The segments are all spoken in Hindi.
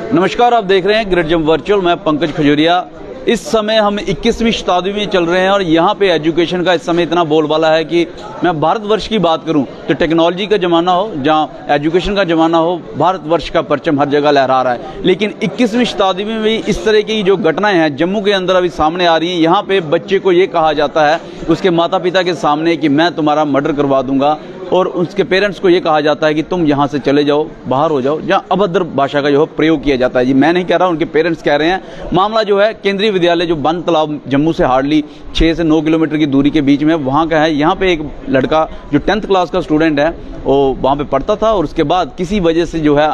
नमस्कार, आप देख रहे हैं ग्रेट जंप वर्चुअल। मैं पंकज खजूरिया। इस समय हम 21वीं शताब्दी में चल रहे हैं और यहाँ पे एजुकेशन का इस समय इतना बोलबाला है कि मैं भारतवर्ष की बात करूँ तो टेक्नोलॉजी का ज़माना हो, जहाँ एजुकेशन का ज़माना हो, भारतवर्ष का परचम हर जगह लहरा रहा है। लेकिन 21वीं शताब्दी में भी इस तरह की जो घटनाएं हैं जम्मू के अंदर अभी सामने आ रही हैं। यहाँ पे बच्चे को ये कहा जाता है उसके माता पिता के सामने कि मैं तुम्हारा मर्डर करवा दूंगा, और उसके पेरेंट्स को ये कहा जाता है कि तुम यहाँ से चले जाओ, बाहर हो जाओ, जहाँ अभद्र भाषा का जो है प्रयोग किया जाता है। जी मैं नहीं कह रहा, उनके पेरेंट्स कह रहे हैं। मामला जो है केंद्रीय विद्यालय जो बन तालाब जम्मू से हार्डली 6 से 9 किलोमीटर की दूरी के बीच में वहाँ का है। यहाँ पे एक लड़का जो 10th क्लास का स्टूडेंट है वो वहाँ पे पढ़ता था, और उसके बाद किसी वजह से जो है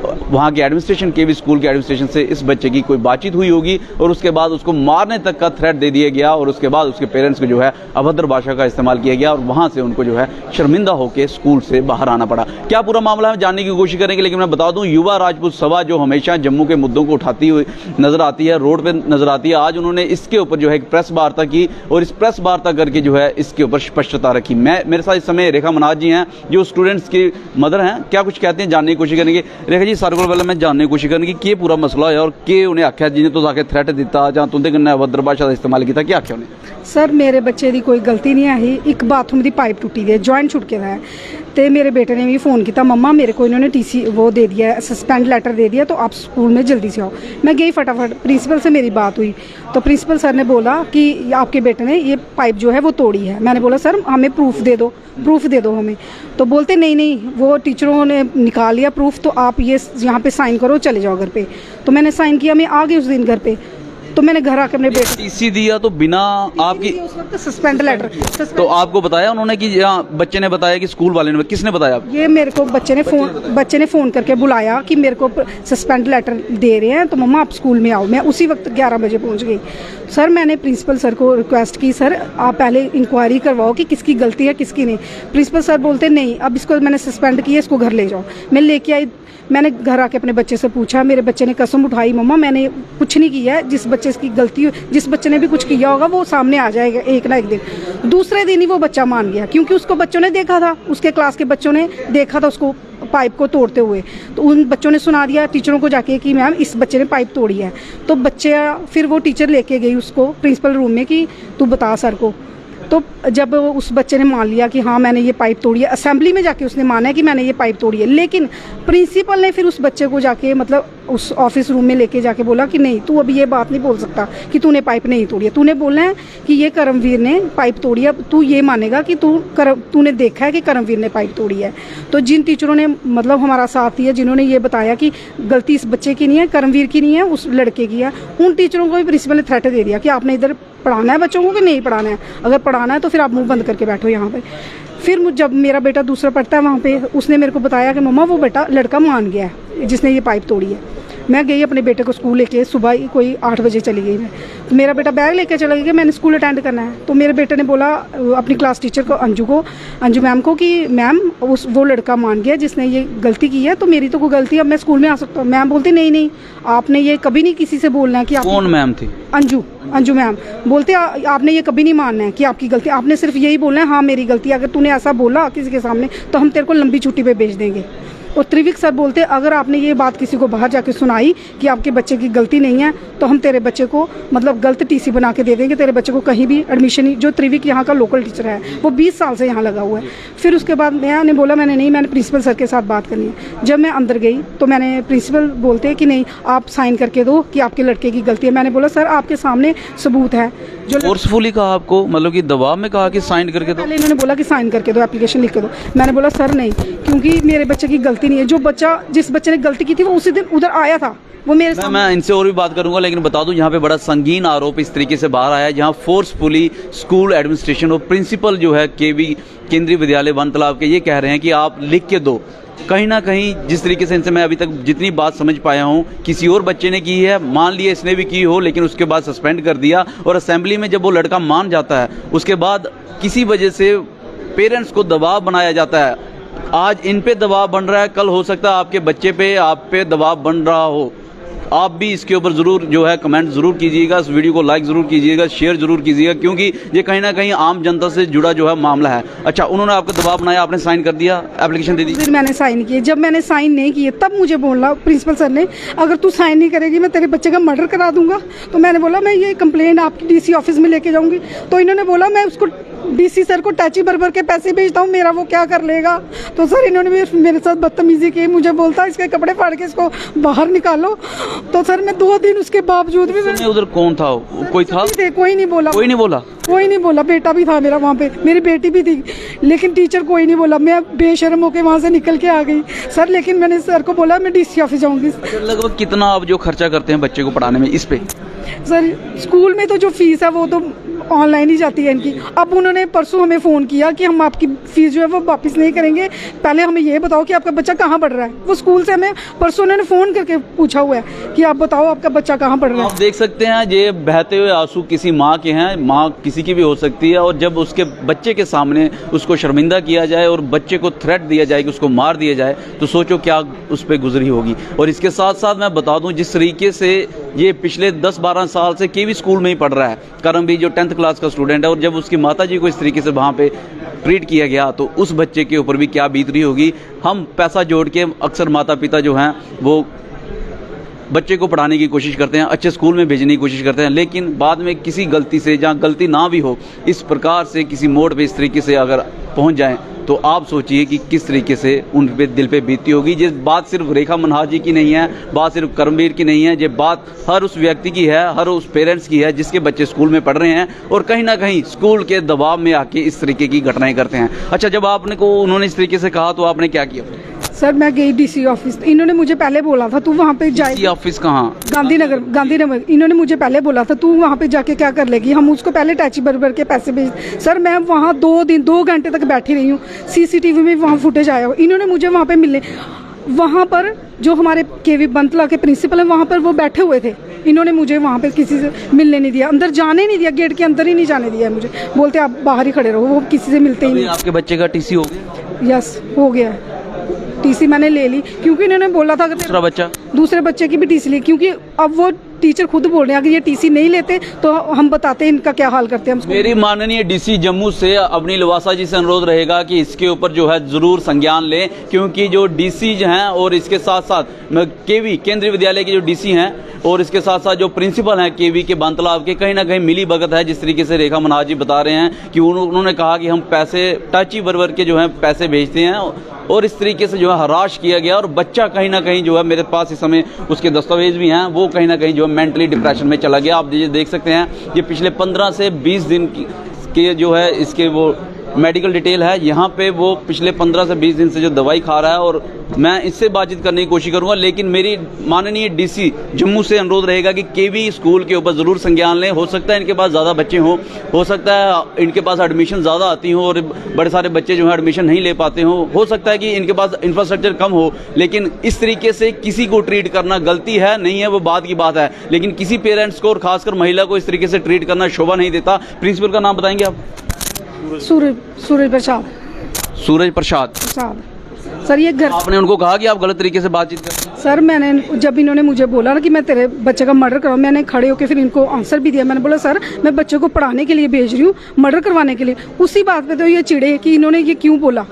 वहाँ के एडमिनिस्ट्रेशन के भी स्कूल के एडमिनिस्ट्रेशन से इस बच्चे की कोई बातचीत हुई होगी, और उसके बाद उसको मारने तक का थ्रेट दे दिया गया, और उसके बाद उसके पेरेंट्स को जो है अभद्र भाषा का इस्तेमाल किया गया, और वहाँ से उनको जो है शर्मिंदा होकर स्कूल से बाहर आना पड़ा। क्या पूरा मामला है जानने की कोशिश करेंगे, लेकिन मैं बता दूं युवा राजपूत सभा जो हमेशा जम्मू के मुद्दों को उठाती हुई नजर आती है, रोड पर नजर आती है, आज उन्होंने इसके ऊपर जो है एक प्रेस वार्ता की, और इस प्रेस वार्ता करके जो है इसके ऊपर स्पष्टता रखी। मेरे साथ इस समय रेखा मनाज जी हैं जो स्टूडेंट्स की मदर हैं। क्या कुछ कहते हैं जानने की कोशिश करेंगे। रेखा जी, सारे को पहले मैं जानने की कोशिश करेंगे कि ये पूरा मसला है और कि उन्हें आख्या जिन्हें तो जाके थ्रेट दिता ਜਾਂ तुंदे कन्नै अभद्र भाषा का इस्तेमाल किया, क्या आख्या उन्हें? सर मेरे बच्चे की कोई गलती नहीं है। एक बाथरूम की पाइप टुटी दी है, जॉइंट छुट के है, तो मेरे बेटे ने भी फ़ोन किया, मम्मा मेरे को इन्होंने टीसी वो दे दिया है, सस्पेंड लेटर दे दिया, तो आप स्कूल में जल्दी से आओ। मैं गई फटाफट, प्रिंसिपल से मेरी बात हुई तो प्रिंसिपल सर ने बोला कि आपके बेटे ने ये पाइप जो है वो तोड़ी है। मैंने बोला सर हमें प्रूफ दे दो हमें। तो बोलते नहीं वो टीचरों ने निकाल लिया प्रूफ, तो आप ये यहाँ पे साइन करो, चले जाओ घर पे। तो मैंने साइन किया, मैं आ गई उस दिन घर पे। तो मैंने घर आके अपने बेटे टीसी दिया तो बिना आपकी उस वक्त सस्पेंड लेटर तो आपको बताया उन्होंने कि बच्चे ने बताया कि स्कूल वाले ने, किसने बताया? ये मेरे को बच्चे ने फ़ोन करके बुलाया कि मेरे को सस्पेंड लेटर दे रहे हैं, तो मम्मा आप स्कूल में आओ। मैं उसी वक्त 11 बजे पहुंच गई। सर मैंने प्रिंसिपल सर को रिक्वेस्ट की, सर आप पहले इंक्वायरी करवाओ कि किसकी गलती है किसकी नहीं। प्रिंसिपल सर बोलते नहीं, अब इसको मैंने सस्पेंड किया, इसको घर ले जाओ। मैं लेके आई, मैंने घर आके अपने बच्चे से पूछा, मेरे बच्चे ने कसम उठाई, मम्मा मैंने कुछ नहीं किया है, जिस बच्चे की गलती, जिस बच्चे ने भी कुछ किया होगा वो सामने आ जाएगा एक ना एक दिन। दूसरे दिन ही वो बच्चा मान गया, क्योंकि उसको बच्चों ने देखा था, उसके क्लास के बच्चों ने देखा था उसको पाइप को तोड़ते हुए। तो उन बच्चों ने सुना दिया टीचरों को जाके कि मैम इस बच्चे ने पाइप तोड़ी है। तो बच्चे फिर वो टीचर लेके गई उसको प्रिंसिपल रूम में कि तू बता सर को। तो जब उस बच्चे ने मान लिया कि हाँ मैंने ये पाइप तोड़ी है, असेंबली में जाके उसने माना है कि मैंने ये पाइप तोड़ी है, लेकिन प्रिंसिपल ने फिर उस बच्चे को जाके मतलब उस ऑफिस रूम में लेके जाके बोला कि नहीं तू अभी ये बात नहीं बोल सकता कि तूने पाइप नहीं तोड़ी है, तूने बोलना है कि ये करमवीर ने पाइप तोड़ी है, तू ये मानेगा कि तूने देखा है कि करमवीर ने पाइप तोड़ी है। तो जिन टीचरों ने मतलब हमारा साथ दिया, जिन्होंने ये बताया कि गलती इस बच्चे की नहीं है, करमवीर की नहीं है, उस लड़के की है, उन टीचरों को भी प्रिंसिपल ने थ्रेट दे दिया कि आपने इधर पढ़ाना है बच्चों को कि नहीं पढ़ाना है, अगर पढ़ाना है तो फिर आप मुंह बंद करके बैठो यहाँ पे। फिर जब मेरा बेटा दूसरा पढ़ता है वहाँ पे, उसने मेरे को बताया कि मम्मा वो बेटा लड़का मान गया है जिसने ये पाइप तोड़ी है। मैं गई अपने बेटे को स्कूल लेके, सुबह ही कोई 8 बजे चली गई मैं, तो मेरा बेटा बैग लेके चला गया, मैंने स्कूल अटेंड करना है। तो मेरे बेटे ने बोला अपनी क्लास टीचर को, अंजू मैम को कि मैम वो लड़का मान गया जिसने ये गलती की है, तो मेरी तो कोई गलती है, अब मैं स्कूल में आ सकता हूँ। मैम बोलती नहीं आपने ये कभी नहीं किसी से बोलना है कि आप। कौन मैम थी? अंजू मैम बोलते आपने ये कभी नहीं मानना है कि आपकी गलती, आपने सिर्फ यही बोलना है हाँ मेरी गलती है, अगर तूने ऐसा बोला किसी के सामने तो हम तेरे को लंबी छुट्टी पे भेज देंगे। और त्रिविक सर बोलते अगर आपने ये बात किसी को बाहर जाके सुनाई कि आपके बच्चे की गलती नहीं है तो हम तेरे बच्चे को मतलब गलत टीसी बना के दे देंगे, तेरे बच्चे को कहीं भी एडमिशन। जो त्रिविक यहाँ का लोकल टीचर है वो 20 साल से यहाँ लगा हुआ है। फिर उसके बाद मैंने बोला मैंने प्रिंसिपल सर के साथ बात करनी है। जब मैं अंदर गई तो मैंने प्रिंसिपल बोलते कि नहीं आप साइन करके दो कि आपके लड़के की गलती है। मैंने बोला सर आपके सामने सबूत है। जो फोर्सफुली कहा आपको, मतलब कि दबाव में कहा कि साइन करके दो? पहले इन्होंने बोला कि साइन करके दो, एप्लीकेशन लिख के दो। मैंने बोला सर नहीं, क्योंकि मेरे बच्चे की गलती नहीं है, जो बच्चा जिस बच्चे ने गलती की थी वो उसी दिन उधर आया था, वो मेरे साथ। मैं इनसे और भी बात करूंगा, लेकिन बता दूं यहाँ पे बड़ा संगीन आरोप इस तरीके से बाहर आया है जहाँ फोर्सफुली स्कूल एडमिनिस्ट्रेशन और प्रिंसिपल जो है केंद्रीय विद्यालय बन तालाब के ये कह रहे हैं कि आप लिख के दो। कहीं ना कहीं जिस तरीके से इनसे मैं अभी तक जितनी बात समझ पाया हूँ, किसी और बच्चे ने की है, मान लिया इसने भी की हो, लेकिन उसके बाद सस्पेंड कर दिया, और असेंबली में जब वो लड़का मान जाता है उसके बाद किसी वजह से पेरेंट्स को दबाव बनाया जाता है। आज इन पे दबाव बन रहा है, कल हो सकता है आपके बच्चे पे आप पे दबाव बन रहा हो। आप भी इसके ऊपर ज़रूर जो है कमेंट ज़रूर कीजिएगा, इस वीडियो को लाइक ज़रूर कीजिएगा, शेयर ज़रूर कीजिएगा, क्योंकि ये कहीं ना कहीं आम जनता से जुड़ा जो है मामला है। अच्छा, उन्होंने आपको दबाव बनाया, आपने साइन कर दिया, एप्लीकेशन दे दी? फिर मैंने साइन किए। जब मैंने साइन नहीं किए तब मुझे बोला प्रिंसिपल सर ने, अगर तू साइन नहीं करेगी मैं तेरे बच्चे का मर्डर करा दूंगा। तो मैंने बोला मैं ये कंप्लेंट आपकी डीसी ऑफिस में लेके जाऊंगी। तो इन्होंने बोला मैं उसको डीसी सर को टैची भर के पैसे भेजता हूँ, मेरा वो क्या कर लेगा। तो सर इन्होंने भी मेरे साथ बदतमीजी की, मुझे बोलता इसके कपड़े फाड़ के इसको बाहर निकालो। तो सर मैं 2 दिन उसके बावजूद भी उधर कौन था? कोई था? कोई नहीं बोला, कोई नहीं बोला, कोई नहीं बोला। बेटा भी था मेरा वहाँ पे, मेरी बेटी भी थी, लेकिन टीचर कोई नहीं बोला। मैं बेशर्म होकर वहाँ से निकल के आ गई सर। लेकिन मैंने सर को बोला मैं डीसी ऑफिस जाऊँगी। लगभग कितना आप जो खर्चा करते हैं बच्चे को पढ़ाने में इस पे? सर स्कूल में तो जो फीस है वो तो ऑनलाइन ही जाती है इनकी। अब उन्होंने परसों हमें फ़ोन किया कि हम आपकी फ़ीस जो है वो वापस नहीं करेंगे, पहले हमें ये बताओ कि आपका बच्चा कहाँ पढ़ रहा है। वो स्कूल से हमें परसों उन्होंने फ़ोन करके पूछा हुआ है कि आप बताओ आपका बच्चा कहाँ पढ़ रहा है। आप देख सकते हैं ये बहते हुए आंसू किसी माँ के हैं, माँ किसी की भी हो सकती है, और जब उसके बच्चे के सामने उसको शर्मिंदा किया जाए और बच्चे को थ्रेट दिया जाए कि उसको मार दिया जाए, तो सोचो क्या उस पर गुजरी होगी। और इसके साथ साथ मैं बता दूं, जिस तरीके से ये पिछले 10-12 साल से केवी स्कूल में ही पढ़ रहा है, करम भी जो 10th क्लास का स्टूडेंट है, और जब उसकी माताजी को इस तरीके से वहाँ पे ट्रीट किया गया तो उस बच्चे के ऊपर भी क्या बीत रही होगी। हम पैसा जोड़ के अक्सर माता पिता जो हैं वो बच्चे को पढ़ाने की कोशिश करते हैं, अच्छे स्कूल में भेजने की कोशिश करते हैं, लेकिन बाद में किसी गलती से, जहाँ गलती ना भी हो, इस प्रकार से किसी मोड़ पे इस तरीके से अगर पहुंच जाएं तो आप सोचिए कि किस तरीके से उन पे दिल पे बीती होगी। ये बात सिर्फ रेखा मनहार जी की नहीं है, बात सिर्फ करमवीर की नहीं है, ये बात हर उस व्यक्ति की है, हर उस पेरेंट्स की है जिसके बच्चे स्कूल में पढ़ रहे हैं और कहीं ना कहीं स्कूल के दबाव में आके इस तरीके की घटनाएं करते हैं। अच्छा, जब आपने को उन्होंने इस तरीके से कहा तो आपने क्या किया? सर मैं गई डीसी ऑफिस। इन्होंने मुझे पहले बोला था तू वहाँ पे जाए। डीसी ऑफिस कहाँ? गांधीनगर। इन्होंने मुझे पहले बोला था तू वहाँ पे जाके क्या कर लेगी, हम उसको पहले टैची भर के पैसे भेज। सर मैं वहाँ 2 घंटे तक बैठी रही हूँ, सीसीटीवी में वहाँ फुटेज आया। इन्होंने मुझे वहाँ पे मिलने, वहाँ पर जो हमारे केवी बंतला के प्रिंसिपल हैं वहाँ पर वो बैठे हुए थे। इन्होंने मुझे वहाँ पे किसी से मिलने नहीं दिया, अंदर जाने नहीं दिया, गेट के अंदर ही नहीं जाने दिया मुझे। बोलते आप बाहर ही खड़े रहो, वो किसी से मिलते ही नहीं। आपके बच्चे का टीसी हो गया? यस हो गया है, टीसी मैंने ले ली, क्योंकि इन्होंने बोला था अगर दूसरे बच्चे की भी टीसी ली, क्योंकि अब वो टीचर खुद बोल रहे हैं अगर ये टीसी नहीं लेते तो हम बताते हैं इनका क्या हाल करते हैं हम। मेरी माननीय डीसी जम्मू से अवनी लवासा जी से अनुरोध रहेगा कि इसके ऊपर जो है जरूर संज्ञान लें, क्योंकि जो डीसी हैं और इसके साथ साथ केवी केंद्रीय विद्यालय के जो डीसी हैं और इसके साथ साथ जो प्रिंसिपल हैं केवी के बांतलाव के, कहीं ना कहीं मिली भगत है। जिस तरीके से रेखा मनहार जी बता रहे हैं कि उन्होंने कहा कि हम पैसे टैची भर के जो है पैसे भेजते हैं, और इस तरीके से जो है हराश किया गया, और बच्चा कहीं ना कहीं जो है मेरे पास इस समय उसके दस्तावेज भी हैं, वो कहीं ना कहीं जो है मेंटली डिप्रेशन में चला गया। आप ये देख सकते हैं, ये पिछले 15 से 20 दिन के जो है इसके वो मेडिकल डिटेल है, यहाँ पे वो पिछले 15 से 20 दिन से जो दवाई खा रहा है, और मैं इससे बातचीत करने की कोशिश करूँगा। लेकिन मेरी माननीय डीसी जम्मू से अनुरोध रहेगा कि केवी स्कूल के ऊपर ज़रूर संज्ञान लें। हो सकता है इनके पास ज़्यादा बच्चे हों, हो सकता है इनके पास एडमिशन ज़्यादा आती हों और बड़े सारे बच्चे जो है एडमिशन नहीं ले पाते हों, हो सकता है कि इनके पास इंफ्रास्ट्रक्चर कम हो, लेकिन इस तरीके से किसी को ट्रीट करना गलती है नहीं है वो बात की बात है, लेकिन किसी पेरेंट्स को और खासकर महिला को इस तरीके से ट्रीट करना शोभा नहीं देता। प्रिंसिपल का नाम बताएंगे आप? सूरज प्रसाद सर। ये घर आपने उनको कहा कि आप गलत तरीके से बातचीत करते? सर मैंने जब इन्होंने मुझे बोला ना कि मैं तेरे बच्चे का मर्डर कराऊं, मैंने खड़े होकर फिर इनको आंसर भी दिया। मैंने बोला सर मैं बच्चे को पढ़ाने के लिए भेज रही हूँ, मर्डर करवाने के लिए। उसी बात पे तो ये चिढ़े कि इन्होंने ये क्यों बोला।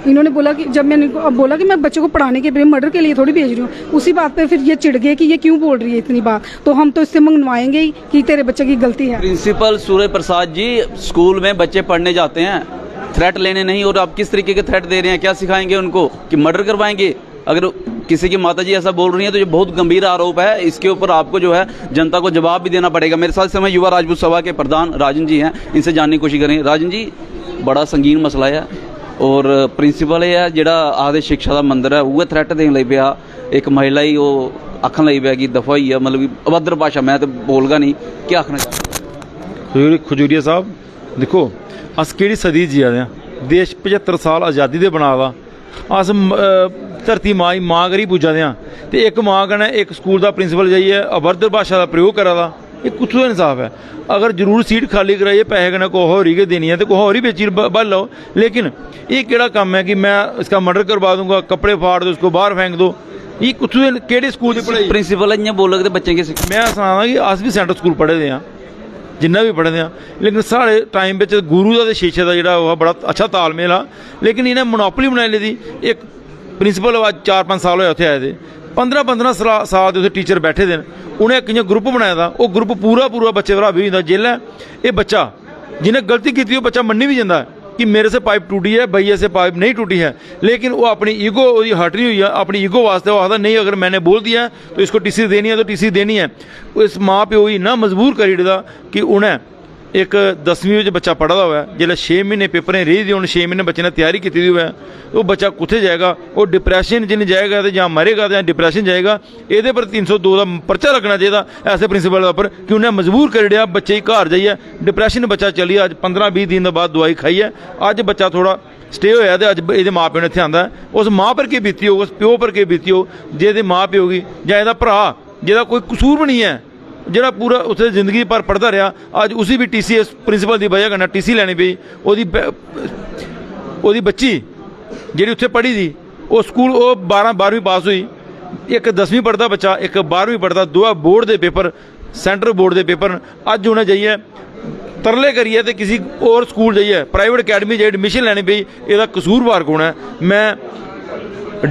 इन्होंने बोला कि जब मैंने इनको बोला कि मैं बच्चे को पढ़ाने के लिए मर्डर के लिए थोड़ी भेज रही हूँ, उसी बात पे फिर ये चिढ़ गए कि ये क्यों बोल रही है इतनी बात। तो हम तो इससे मंगवाएंगे ही कि तेरे बच्चे की गलती है। प्रिंसिपल सूर्य प्रसाद जी, स्कूल में बच्चे पढ़ने जाते हैं थ्रेट लेने नहीं, और आप किस तरीके के थ्रेट दे रहे हैं? क्या सिखाएंगे उनको कि मर्डर करवाएंगे? अगर किसी की माताजी ऐसा बोल रही है तो ये बहुत गंभीर आरोप है, इसके ऊपर आपको जो है जनता को जवाब भी देना पड़ेगा। मेरे साथ समय युवा राजपूत सभा के प्रधान राजन जी हैं, इनसे जानने की कोशिश करेंगे। राजन जी, बड़ा संगीन मसला है, और प्रिंसीपल है जिहड़ा आखदे शिक्षा का मंदिर है वो थ्रेट देने लग पिया, एक महिला ही वो आखन लग पिया कि दफा ही है, मतलब अभद्र भाषा मैं तो बोलगा नहीं, क्या आखना चाहते? खजूरिया साहब देखो, अस केड़ी सदी जिया दे, देश 75 साल आज़ादी दे बना दा, अस धरती माँ माँ करी पुज्जा दे, तो एक माँ कन्नै एक स्कूल का प्रिंसीपल जाइए अभद्र भाषा का प्रयोग करा दा, ये कुछ तो इंसाफ है। अगर जरूर सीट खाली कराइए पैसे कन्नै कोई होर ही देनी है तो कोई होर ही बेची बल लो, लेकिन ये केड़ा काम है कि मैं इसका मर्डर करवा दूंगा, कपड़े फाड़ दो, उसको बाहर फेंक दो। ਇਹ ਕੁੱਥੇ ਕਿਹੜੇ ਸਕੂਲ ਦੀ ਪੜ੍ਹਾਈ प्रिंसिपल इ'यां बोलोगे तो बच्चे की मैं सुनाना कि अस भी सेंटर स्कूल पढ़े दे हाँ जिन्ना भी पढ़े दे हाँ लेकिन साढ़े टाइम में गुरु का शिष्य का जोड़ा बड़ा अच्छा तालमेल आ लेकिन इन्हें मोनोपोली बनाई ली एक प्रिंसिपल अज 4-5 साल होए उत्थे आए थे 15-15 साल के उत्थे टीचर बैठे दे उन्हें एक इ'यां ग्रुप बनाया था वो ग्रुप पूरा बच्चे भरा भी होंदा जेल्लै ये बच्चा जिन्हें गलती की वो बच्चा मन्नी भी जाता है कि मेरे से पाइप टूटी है भैया से पाइप नहीं टूटी है लेकिन वो अपनी ईगो हट रही हुई है अपनी ईगो वास्ते वो आता नहीं अगर मैंने बोल दिया तो इसको टीसी देनी है तो टीसी देनी है। इस माँ प्यो ही इन्ना मजबूर करी ओड़दा कि उन्हें एक 10वीं में बच्चा पढ़ा हुआ है जिसलै 6 महीने पेपरें रेही दी उन्हें 6 महीने बच्चे ने तैयारी की हुई है वो बच्चा कुत्थे जाएगा वो डिप्रैशन जिन्हें जाएगा तो जां मरेगा तो डिप्रैशन जाएगा। ये पर 302 का परचा लगना चाहिए ऐसे प्रिंसिपल पर कि उन्हें मजबूर कर दिया बच्चे ही घर जाइए डिप्रैशन बच्चा चली अज 15-20 दिन के बाद दवाई खाई है अज बच्चा थोड़ा स्टे होया तो अज ये माँ प्यो ने इत्थे आंदा उस माँ पर के बीती हो उस प्यो पर के बीती हो जे माँ प्यो की जां इहदा भरा जिहदा कोई कसूर भी नहीं है ਜਿਹੜਾ पूरा उत्थे जिंदगी भर पढ़ता रहा अज उसी भी टीसी इस प्रिंसिपल की वजह कन्नै टीसी लैनी पई ओदी बच्ची जिहड़ी उत्थे पढ़ी थी वो स्कूल वो 12वीं पास हुई एक 10वीं पढ़ता बच्चा एक 12वीं पढ़ता दोआ बोर्ड के पेपर सेंटर बोर्ड के पेपर अज उन्हें जाइए तरले करिए तो किसी और स्कूल जाइए प्राइवेट अकैडमी जाइए एडमिशन लैनी पई इसदा कसूरवार कौन है। मैं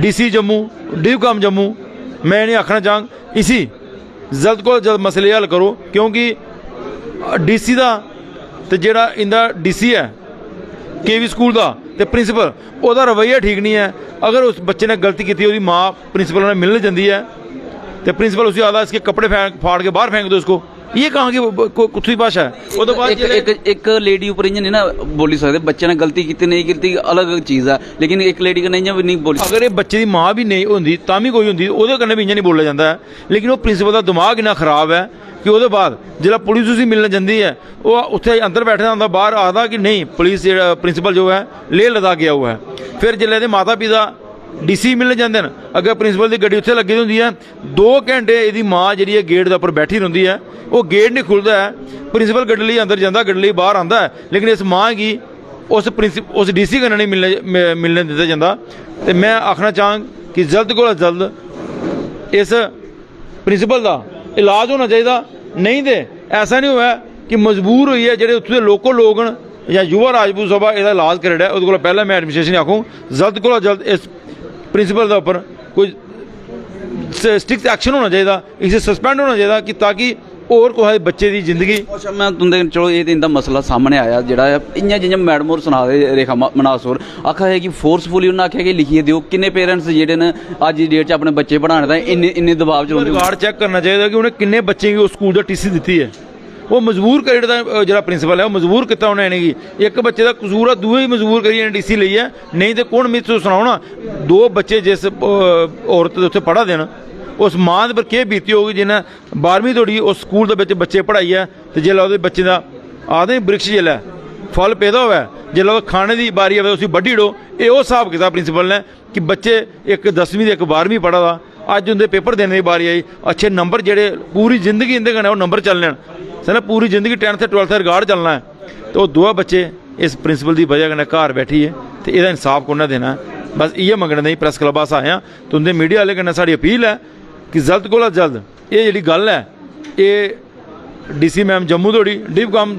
DC जम्मू DIVCOM जम्मू मैं नहीं आखना चाहंग इसी जल्द को जल्द मसले हल करो क्योंकि DC का तो जोड़ा इंदा DC है KV स्कूल का तो प्रिंसिपल उसका रवैया ठीक नहीं है। अगर उस बच्चे ने गलती की उसकी माँ प्रिंसिपल ने मिलने जाती है तो प्रिंसिपल उसे आता इसके कपड़े फाड़ के बाहर फेंक दो उसको ये कहाँ की कुछ भाषा है। वो तो बाद एक लेडी ऊपर इ'यां नहीं ना बोली सकते बच्चे ने गलती की नहीं की अलग चीज़ है लेकिन एक लेडी का नहीं भी नहीं बोली अगर ये बच्चे की माँ भी नहीं होंगी तां भी कोई होंगी ਉਹਦੇ कन्नै भी इ'यां नहीं बोलिया जाता है लेकिन वो प्रिंसिपल का दिमाग इन्ना खराब है कि ਉਹਦੇ बाद जिला पुलिस उसी मिलने जाती है वो उत्थे अंदर बैठे होंदा बाहर आता कि नहीं पुलिस प्रिंसिपल जो है लेह लद्दाख गया हुआ है। फिर जिले के माता पिता DC मिलने जाते हैं अगर प्रिंसिपल की गड्डी उत्थे लगी होंदी है 2 घंटे इसकी माँ जी गेट के उपर बैठी रही है वो गेट नहीं खुलता है प्रिंसिपल गड्डी लिए अंदर जाता गड्डी लिए बाहर आता है लेकिन इस माँ की उस DC कन्नै नहीं मिलने दिता जाता। तो मैं आखना चाहंग कि जल्द को जल्द इस प्रिंसिपल का इलाज होना चाहिए नहीं तो ऐसा नहीं हुआ कि मजबूर हुई है जो उत्थे लोकल लोग या युवा राजपूत सभा इसका इलाज कर रहा है उसको पहले मैं एडमिनिस्ट्रेशन आखूँ जल्द को जल्द इस प्रिंसिपल के उपर कोई स्ट्रिक्ट एक्शन होना चाहिए इसे सस्पेंड होना चाहिए कि ताकि और कोई बच्चे की जिंदगी। अच्छा मैं तुंदे चलो ये तो इनका मसला सामने आया जोड़ा इ'यां जि'यां मैडम होर सना दे रेखा मनास होर आखा है कि फोर्सफुली उन्हें आख्या कि लिखिए दिओ किन्ने पेरेंट्स जेह्ड़े न अज्ज दी डेट च अपने बच्चे पढ़ाने ताईं इन्ने दबाव च रौंह्दे रिकॉर्ड चेक करना चाहिए कि उन्हें किन्ने बच्चे की उस स्कूल का TC दी है वो मजबूर करी ओड़दा जो प्रिंसिपल है वो मजबूर किया उन्हें इन्हें एक बच्चे का कसूर है दूए ही मजबूर करिए DC ली है नहीं तो कौन मिस सुनाओ ना 2 बच्चे जिस औरत उत्थे पढ़ा देन उस माँ पर क्या बीती होगी जिन्हें 12वीं तोड़ी उस स्कूल के बच्चे पढ़ाई है तो जिसलै वो बच्चे का आदे वृक्ष जिसलै फल पैदा हुआ जिसलै खाने की बारी आए उसी बड्ढी ओड़ो ये हिसाब किया प्रिंसिपल ने कि बच्चे एक 10वीं एक 12वीं पढ़ा दा अज उनके पेपर देने की बारी आई अच्छे नंबर जेह्ड़े पूरी जिंदगी इंदे कन्नै वो नंबर चलने सर पूरी जिंदगी 10th 12th रिकॉर्ड चलना है तो 2 बच्चे इस प्रिंसिपल की वजह कन्नै घर बैठी है तो यदा इंसाफ कुन्नै देना है। बस इ'यै मंगने ताईं प्रैस क्लब अस आए हैं तुंदे मीडिया आह्ले कन्नै साड़ी अपील है कि जल्द को जल्द ये जिहड़ी गल है ये DC मैम जम्मू तोड़ी DIVCOM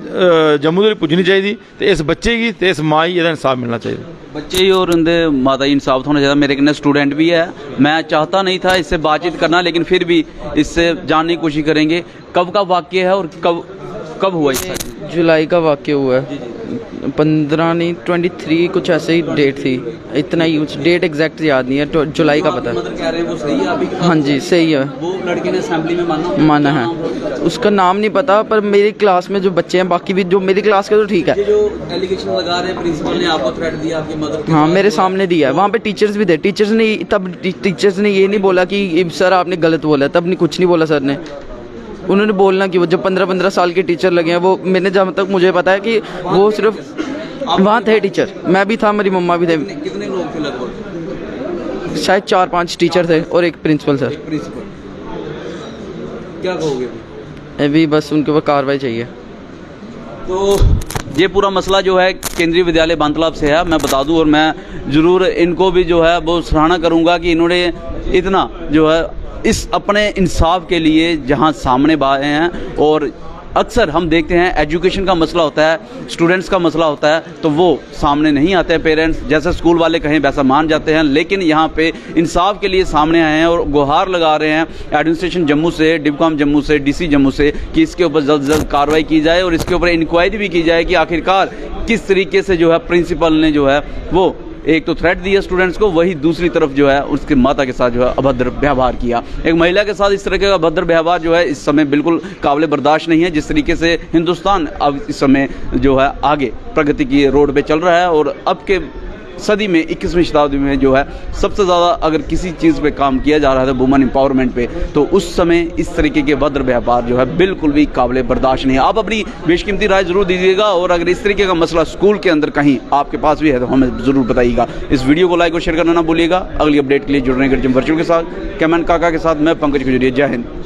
जम्मू तोड़ी पुज्जनी चाहिए तो इस बच्चे की तो इस माँ ही इंसाफ मिलना चाहिए। बच्चे ही और उनके माता ही इंसाफ होना चाहिए। मेरे कन्नै स्टूडेंट भी है मैं चाहता नहीं था इससे बातचीत करना लेकिन फिर भी इससे जानने की कोशिश करेंगे कब का वाक़या है और कब हुआ इसका। जुलाई का वाक़या हुआ है 15 नहीं 23 कुछ ऐसे ही डेट थी इतना ही डेट एग्जैक्ट याद नहीं है जुलाई का पता मदर कह रहे हैं वो सही है अभी हाँ जी सही है वो लड़के ने असेंबली में माना है उसका नाम नहीं पता पर मेरी क्लास में जो बच्चे हैं बाकी भी जो मेरी क्लास के तो ठीक है। ये जो एलिगेशन लगा रहे हैं प्रिंसिपल ने आपको थ्रेट दिया आपकी मदर हाँ मेरे सामने दिया है वहाँ पे टीचर्स भी थे टीचर्स ने ये नहीं बोला कि सर आपने गलत बोला तब नहीं कुछ नहीं बोला सर ने उन्होंने बोलना कि वो जो 15 साल के टीचर लगे हैं वो मैंने जहाँ तक मुझे पता है कि वो सिर्फ वहाँ थे टीचर मैं भी था मेरी मम्मा भी थे कितने लोग थे लगभग शायद 4-5 टीचर थे और एक प्रिंसिपल सर। प्रिंसिपल क्या कहोगे अभी बस उनके ऊपर कार्रवाई चाहिए। तो ये पूरा मसला जो है केंद्रीय विद्यालय बांतलाब से है मैं बता दूं और मैं ज़रूर इनको भी जो है वो सराहना करूंगा कि इन्होंने इतना जो है इस अपने इंसाफ के लिए जहां सामने आए हैं। और अक्सर हम देखते हैं एजुकेशन का मसला होता है, स्टूडेंट्स का मसला होता है, तो वो सामने नहीं आते हैं पेरेंट्स, जैसे स्कूल वाले कहें वैसा मान जाते हैं। लेकिन यहाँ पे इंसाफ के लिए सामने आए हैं और गुहार लगा रहे हैं एडमिनिस्ट्रेशन जम्मू से, डिवकॉम जम्मू से, डीसी जम्मू से कि इसके ऊपर जल्द से जल्द कार्रवाई की जाए और इसके ऊपर इंक्वायरी भी की जाए कि आखिरकार किस तरीके से जो है प्रिंसिपल ने जो है वो एक तो थ्रेट दिया स्टूडेंट्स को, वही दूसरी तरफ जो है उसके माता के साथ जो है अभद्र व्यवहार किया। एक महिला के साथ इस तरह का अभद्र व्यवहार जो है इस समय बिल्कुल काबिल बर्दाश्त नहीं है। जिस तरीके से हिंदुस्तान अब इस समय जो है आगे प्रगति की रोड पे चल रहा है और अब के सदी में 21वीं शताब्दी में जो है सबसे ज़्यादा अगर किसी चीज़ पे काम किया जा रहा था वुमेन एम्पावरमेंट पे, तो उस समय इस तरीके के भद्र व्यवहार जो है बिल्कुल भी काबिल बर्दाश्त नहीं है। आप अपनी बेशकीमती राय ज़रूर दीजिएगा और अगर इस तरीके का मसला स्कूल के अंदर कहीं आपके पास भी है तो हमें ज़रूर बताइएगा। इस वीडियो को लाइक और शेयर करना ना भूलिएगा। अगली अपडेट के लिए जुड़ने के लिए वर्चुअल के साथ कैमरामैन काका के साथ मैं पंकज खजूरिया। जय हिंद।